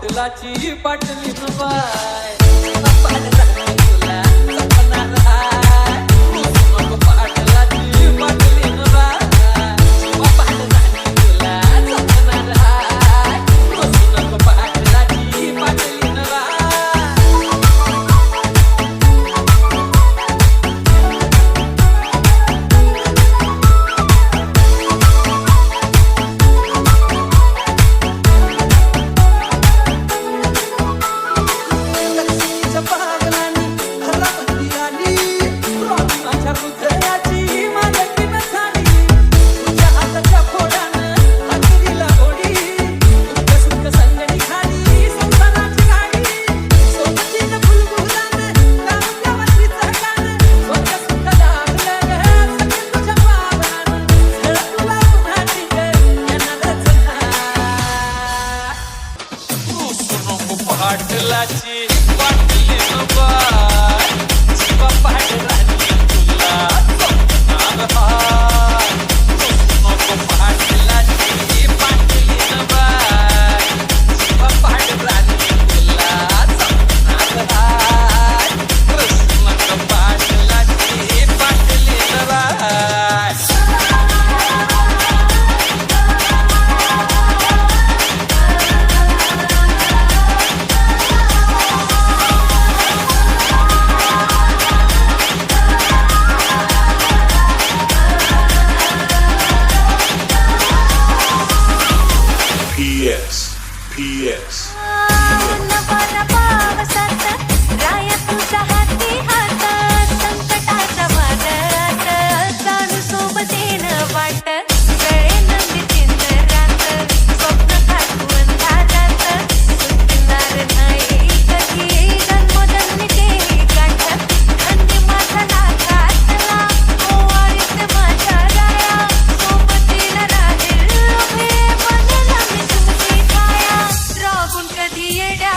पाटलाची पाटली बाय पाटलाची तुला सपना राय नको पाटलाची पाटली बाय पाटलाची तुला सपना राय नको पाटलाची पाटली बाय पाटलाची पाटली बाय शिवा पाटलाची तुला सपना राय नको पाटलाची पाटली बाय शिवा पाटलाची तुला सपना राय नको पाटलाची पाटली बाय PS. राया तुझा हाती हात संकटाचा वादळात चालू सोबतीन वाट गळे नंदी चिंदरात स्वप्न काढू अंधारात सुटणार नाही कधी जन्मोजन्मी ते गाठ खंडी माझा नाकातला ओवाळीत माझ्या राया सोबतीन राहील उभे बनला मी तुमची छाया रागून कधी येड्या